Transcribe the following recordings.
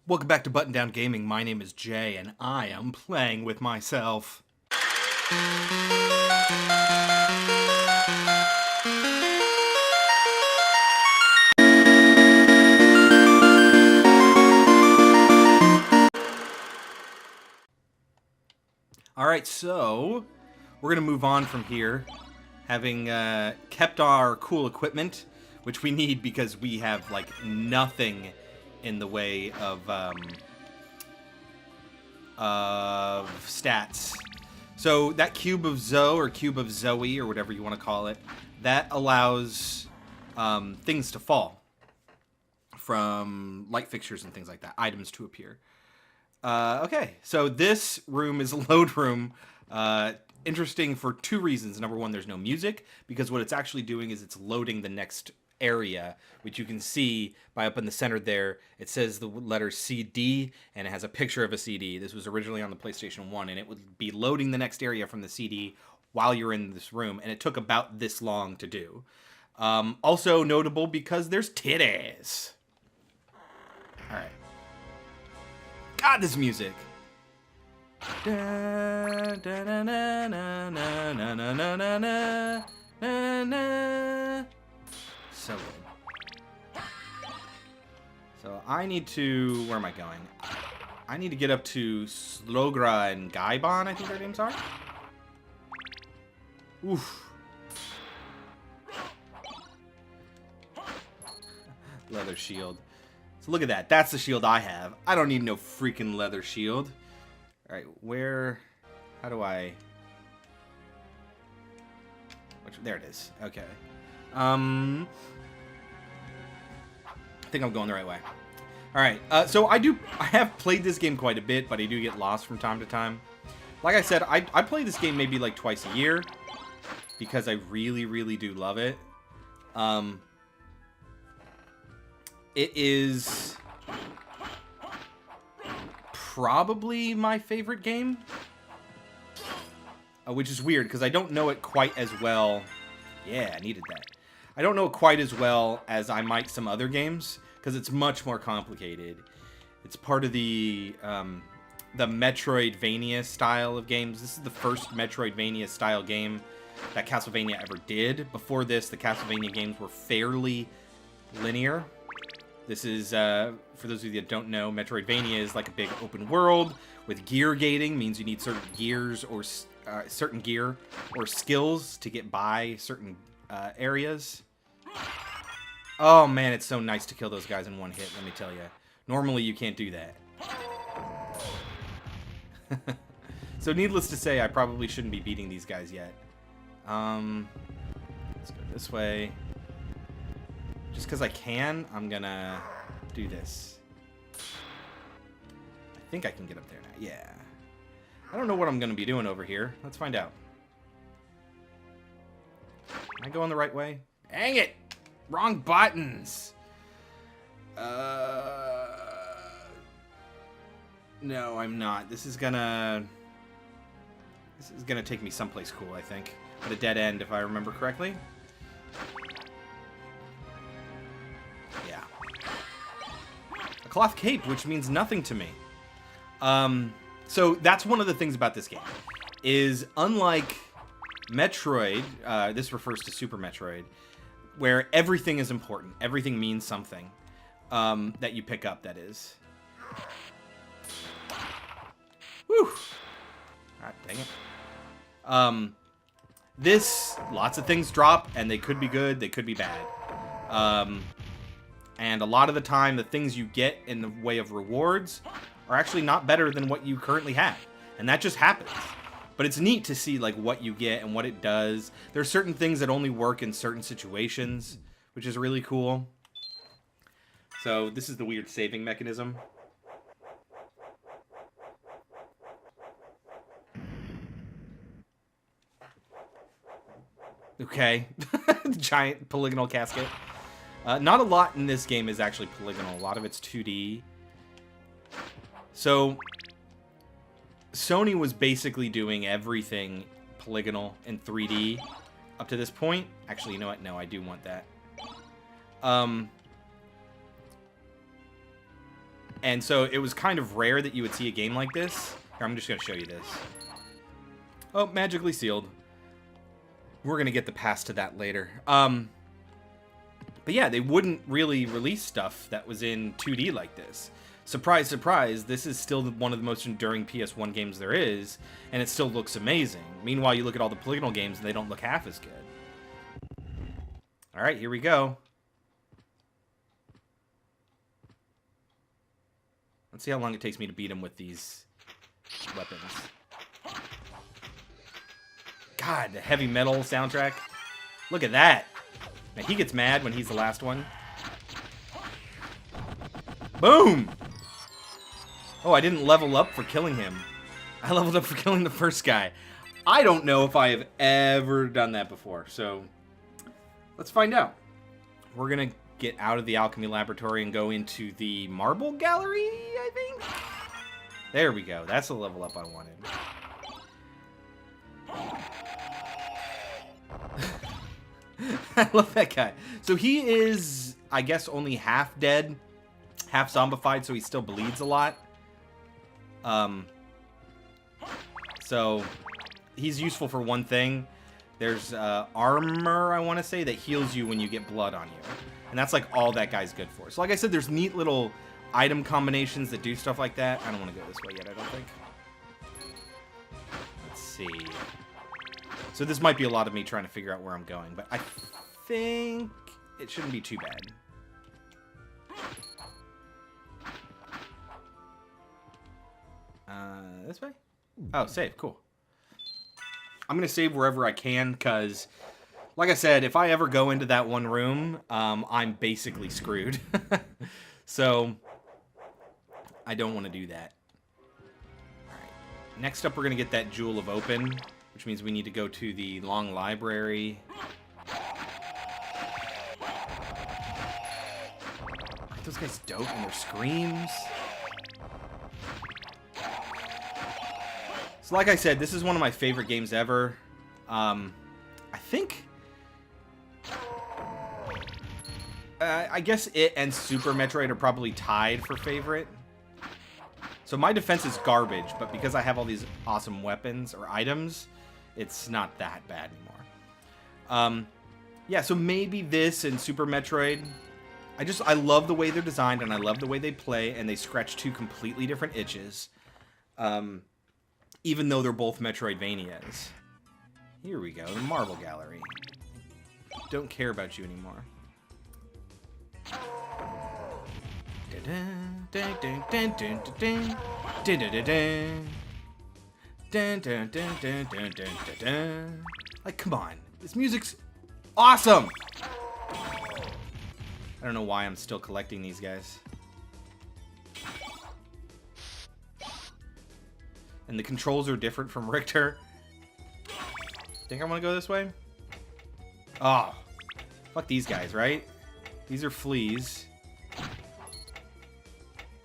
Welcome back to Button Down Gaming. My name is Jay, and I am playing with myself. Alright, so we're going to move on from here, having kept our cool equipment, which we need because we have, like, nothing in the way of stats. So that cube of Zoe, or cube of Zoe, or whatever you want to call it, that allows things to fall from light fixtures and things like that, items to appear. Okay, so this room is a load room. Interesting for two reasons. Number one, there's no music, because what it's actually doing is it's loading the next area, which you can see by up in the center there. It says the letter CD, and it has a picture of a CD. This was originally on the PlayStation 1, and it would be loading the next area from the CD while you're in this room, and it took about this long to do. Also notable because there's titties. Alright. God, this music. Da, da, na, na, na, na, na, na, na, na, na, na. So good. So I need to... Where am I going? I need to get up to Slogra and Gaibon, I think their names are. Oof. Leather shield. So look at that. That's the shield I have. I don't need no freaking leather shield. Alright, where... How do I... There it is. Okay. I think I'm going the right way. Alright, so I have played this game quite a bit, but I do get lost from time to time. Like I said, I play this game maybe like twice a year, because I really, really do love it. It is probably my favorite game, which is weird because I don't know it quite as well. Yeah, I needed that. I don't know it quite as well as I might some other games because it's much more complicated. It's part of the Metroidvania style of games. This is the first Metroidvania style game that Castlevania ever did. Before this, the Castlevania games were fairly linear. This is, for those of you that don't know, Metroidvania is like a big open world with gear gating. Means you need certain gears or certain gear or skills to get by certain areas. Oh man, it's so nice to kill those guys in one hit, let me tell you. Normally you can't do that. So needless to say, I probably shouldn't be beating these guys yet. Let's go this way. Just because I can, I'm gonna do this. I think I can get up there now. Yeah. I don't know what I'm gonna be doing over here. Let's find out. Am I going the right way? Dang it! Wrong buttons! No, I'm not. This is gonna take me someplace cool, I think. At a dead end, if I remember correctly. Cloth cape, which means nothing to me. So that's one of the things about this game, is unlike Metroid, this refers to Super Metroid, where everything is important. Everything means something that you pick up, that is. Whew. God dang it. This, lots of things drop, and they could be good, they could be bad. And a lot of the time, the things you get in the way of rewards are actually not better than what you currently have. And that just happens. But it's neat to see like what you get and what it does. There are certain things that only work in certain situations, which is really cool. So this is the weird saving mechanism. Okay. Giant polygonal casket. Not a lot in this game is actually polygonal. A lot of it's 2D. So, Sony was basically doing everything polygonal in 3D up to this point. Actually, you know what? No, I do want that. And so it was kind of rare that you would see a game like this. Here, I'm just going to show you this. Oh, magically sealed. We're going to get the pass to that later. But yeah, they wouldn't really release stuff that was in 2D like this. Surprise, surprise, this is still one of the most enduring PS1 games there is, and it still looks amazing. Meanwhile, you look at all the polygonal games, and they don't look half as good. All right, here we go. Let's see how long it takes me to beat him with these weapons. God, the heavy metal soundtrack. Look at that. Now, he gets mad when he's the last one. Boom! Oh, I didn't level up for killing him. I leveled up for killing the first guy. I don't know if I have ever done that before, so let's find out. We're going to get out of the alchemy laboratory and go into the marble gallery, I think? There we go. That's the level up I wanted. I love that guy. So he is, I guess, only half dead, half zombified, so he still bleeds a lot. So he's useful for one thing. There's armor, I want to say, that heals you when you get blood on you. And that's like all that guy's good for. So like I said, there's neat little item combinations that do stuff like that. I don't want to go this way yet, I don't think. Let's see. So this might be a lot of me trying to figure out where I'm going, but I think it shouldn't be too bad. This way? Oh, save. Cool. I'm going to save wherever I can, because, like I said, if I ever go into that one room, I'm basically screwed. So, I don't want to do that. Alright. Next up, we're going to get that Jewel of Open, which means we need to go to the long library. Aren't those guys dope and their screams? So like I said, this is one of my favorite games ever. I think... I guess it and Super Metroid are probably tied for favorite. So my defense is garbage, but because I have all these awesome weapons or items, it's not that bad anymore. Yeah, so maybe this and Super Metroid. I love the way they're designed, and I love the way they play, and they scratch two completely different itches. Even though they're both Metroidvanias. Here we go, the Marble Gallery. Don't care about you anymore. Like, come on. This music's awesome! I don't know why I'm still collecting these guys. And the controls are different from Richter. Think I want to go this way? Oh. Fuck these guys, right? These are fleas.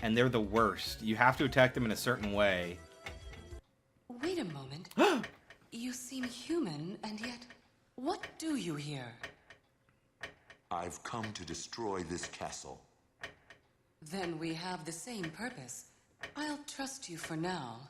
And they're the worst. You have to attack them in a certain way. Wait a moment. You seem human, and yet, what do you here? I've come to destroy this castle. Then we have the same purpose. I'll trust you for now.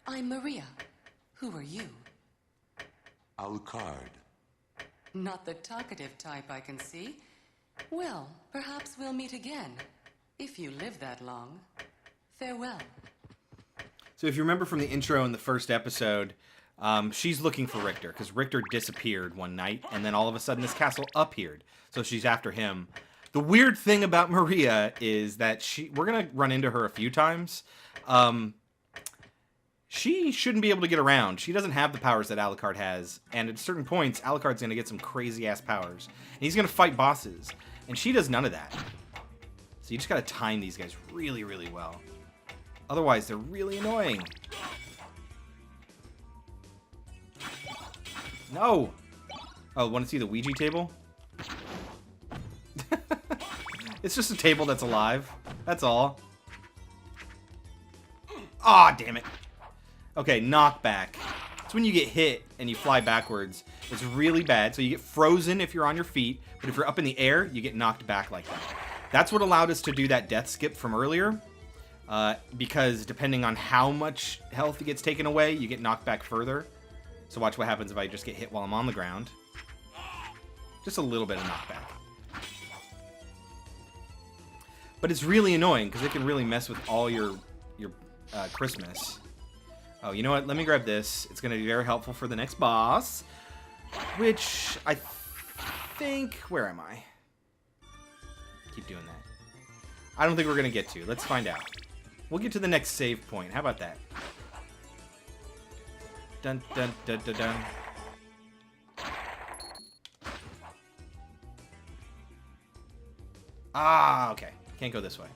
I'm Maria. Who are you? Alucard. Not the talkative type, I can see. Well, perhaps we'll meet again. If you live that long. Farewell. So if you remember from the intro in the first episode, she's looking for Richter, because Richter disappeared one night, and then all of a sudden this castle appeared. So she's after him. The weird thing about Maria is that we're going to run into her a few times. She shouldn't be able to get around. She doesn't have the powers that Alucard has. And at certain points, Alucard's going to get some crazy-ass powers. And he's going to fight bosses. And she does none of that. So you just got to time these guys really, really well. Otherwise, they're really annoying. No! Oh, want to see the Ouija table? It's just a table that's alive. That's all. Aw, damn it. Okay, knockback. It's when you get hit and you fly backwards. It's really bad. So you get frozen if you're on your feet, but if you're up in the air, you get knocked back like that. That's what allowed us to do that death skip from earlier. because depending on how much health gets taken away, you get knocked back further. So watch what happens if I just get hit while I'm on the ground. Just a little bit of knockback. But it's really annoying because it can really mess with all your Christmas. Oh, you know what? Let me grab this. It's going to be very helpful for the next boss, which I think... Where am I? Keep doing that. I don't think we're going to get to. Let's find out. We'll get to the next save point. How about that? Dun, dun, dun, dun, dun. Ah, okay. Can't go this way.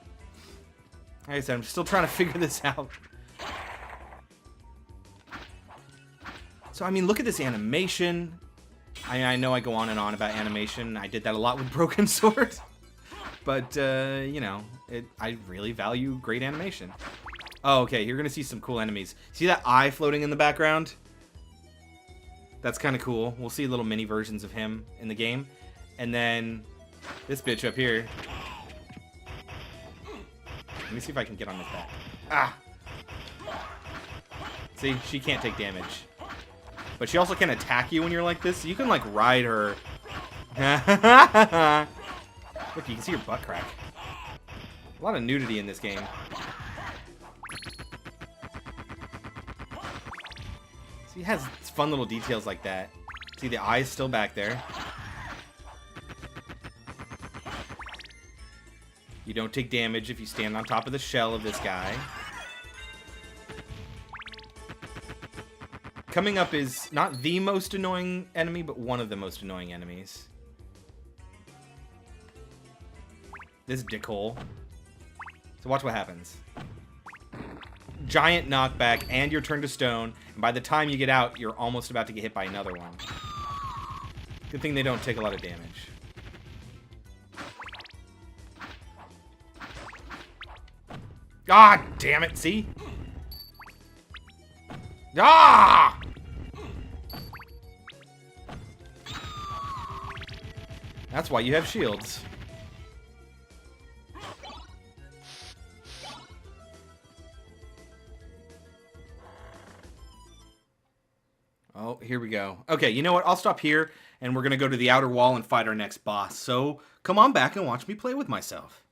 Like I said, I'm still trying to figure this out. So, I mean, look at this animation. I know I go on and on about animation. I did that a lot with Broken Sword. But, you know, I really value great animation. Oh, okay, you're going to see some cool enemies. See that eye floating in the background? That's kind of cool. We'll see little mini versions of him in the game. And then this bitch up here. Let me see if I can get on his back. Ah! See, she can't take damage. But she also can attack you when you're like this. So you can, like, ride her. Look, you can see her butt crack. A lot of nudity in this game. See, it has fun little details like that. See, the eye's still back there. You don't take damage if you stand on top of the shell of this guy. Coming up is not the most annoying enemy, but one of the most annoying enemies. This dickhole. So watch what happens. Giant knockback, and you're turned to stone. And by the time you get out, you're almost about to get hit by another one. Good thing they don't take a lot of damage. God damn it, see? Ah! That's why you have shields. Oh, here we go. Okay, you know what? I'll stop here, and we're going to go to the outer wall and fight our next boss. So, come on back and watch me play with myself.